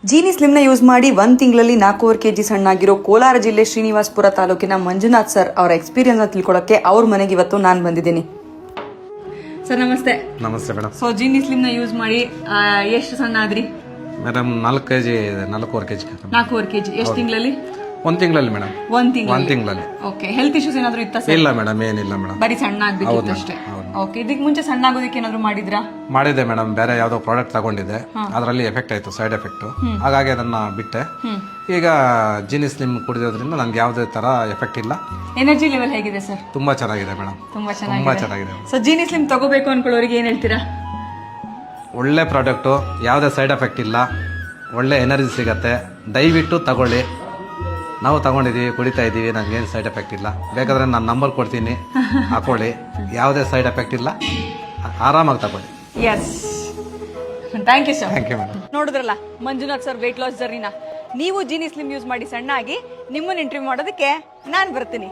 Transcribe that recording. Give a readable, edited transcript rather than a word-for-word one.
Jeeni ಸ್ಲಿಮ್ನ use ಮಾಡಿ 1 ತಿಂಗಳಲ್ಲಿ 4 kg ಸಣ್ಣಾಗಿರೋ Kolar ಜಿಲ್ಲೆ ಶ್ರೀನಿವಾಸಪುರ ತಾಲೂಕಿನ ಮಂಜುನಾಥ್ ಸರ್ ಅವರ ಎಕ್ಸ್ಪೀರಿಯನ್ಸ್ ತಿಳ್ಕೊಳ್ಳೋಕೆ ಅವ್ರ ಮನೆಗೆ ಇವತ್ತು ನಾನು ಬಂದಿದ್ದೀನಿ. ಸರ್ ನಮಸ್ತೆ. ನಮಸ್ತೆ ಮೇಡಮ್. ಸೊ ಜೀನಿ ಸ್ಲಿಮ್ನ ಯೂಸ್ ಮಾಡಿ ಎಷ್ಟು ಸಣ್ಣ ಆದ್ರಿ ಮೇಡಮ್? 4 kg 4 kg 4 kg ಎಷ್ಟು ತಿಂಗಳಲ್ಲಿ? 1 ತಿಂಗಳಲ್ಲಿ ಮೇಡಮ್. 1 ತಿಂಗಳಲ್ಲಿ. ಓಕೆ. ಹೆಲ್ತ್ ಇಶ್ಯೂಸ್ ಏನಾದ್ರು ಇತ್ತಾ ಸರ್? ಇಲ್ಲ ಮೇಡಮ್, ಏನಿಲ್ಲ ಮೇಡಮ್. ಬರೀ ಸಣ್ಣ ಆಗ್ಬೇಕಿತ್ತು ಅಷ್ಟೇ. ಓಕೆ. ಇದಕ್ಕೆ ಮುಂಚೆ ಸಣ್ಣ ಆಗೋದಕ್ಕೆ ಏನಾದ್ರು ಮಾಡಿದ್ರಾ? ಮಾಡಿದೆ ಮೇಡಮ್. ಬೇರೆ ಯಾವ್ದೋ ಪ್ರಾಡಕ್ಟ್ ತಗೊಂಡಿದ್ದೆ, ಅದರಲ್ಲಿ ಎಫೆಕ್ಟ್ ಆಯ್ತು, ಸೈಡ್ ಎಫೆಕ್ಟ್. ಹಾಗಾಗಿ ಅದನ್ನ ಬಿಟ್ಟೆ. ಈಗ ಜೀನಿ ಸ್ಲಿಮ್ ಕುಡಿಯೋದ್ರಿಂದ ನಂಗೆ ಯಾವುದೇ ತರ ಎಫೆಕ್ಟ್ ಇಲ್ಲ. ಎನರ್ಜಿ ಲೆವೆಲ್ ಹೇಗಿದೆ ಸರ್? ತುಂಬಾ ಚೆನ್ನಾಗಿದೆ ಮೇಡಮ್. ತುಂಬಾ ತುಂಬಾ ಚೆನ್ನಾಗಿದೆ. ಸೊ ಜೀನಿ ಸ್ಲಿಮ್ ತಗೋಬೇಕು ಅನ್ಕೊಳ್ಳೋರಿಗೆ ಏನ್ ಹೇಳ್ತೀರಾ? ಒಳ್ಳೆ ಪ್ರಾಡಕ್ಟು, ಯಾವುದೇ ಸೈಡ್ ಎಫೆಕ್ಟ್ ಇಲ್ಲ, ಒಳ್ಳೆ ಎನರ್ಜಿ ಸಿಗತ್ತೆ. ದಯವಿಟ್ಟು ತಗೊಳ್ಳಿ. ನಾವು ತಗೊಂಡಿದ್ದೀವಿ, ಕುಡಿತಾ ಇದ್ದೀವಿ, ನನಗೇನು ಸೈಡ್ ಎಫೆಕ್ಟ್ ಇಲ್ಲ. ಬೇಕಾದ್ರೆ ನಾನು ನಂಬರ್ ಕೊಡ್ತೀನಿ, ಹಾಕೊಳ್ಳಿ. ಯಾವುದೇ ಸೈಡ್ ಎಫೆಕ್ಟ್ ಇಲ್ಲ, ಆರಾಮಾಗಿ ತಗೊಳ್ಳಿ. Yes, thank you sir. Thank you madam. ನೋಡಿದ್ರಲ್ಲ ಮಂಜುನಾಥ್ ಸರ್ ವೇಟ್ ಲಾಸ್ ಜರ್ನಿನ. ನೀವು ಜೀನಿ ಸ್ಲಿಮ್ ಯೂಸ್ ಮಾಡಿ ಸಣ್ಣ ಆಗಿ ನಿಮ್ಮನ್ನು ಇಂಟರ್ವ್ಯೂ ಮಾಡೋದಕ್ಕೆ ನಾನು ಬರ್ತೀನಿ.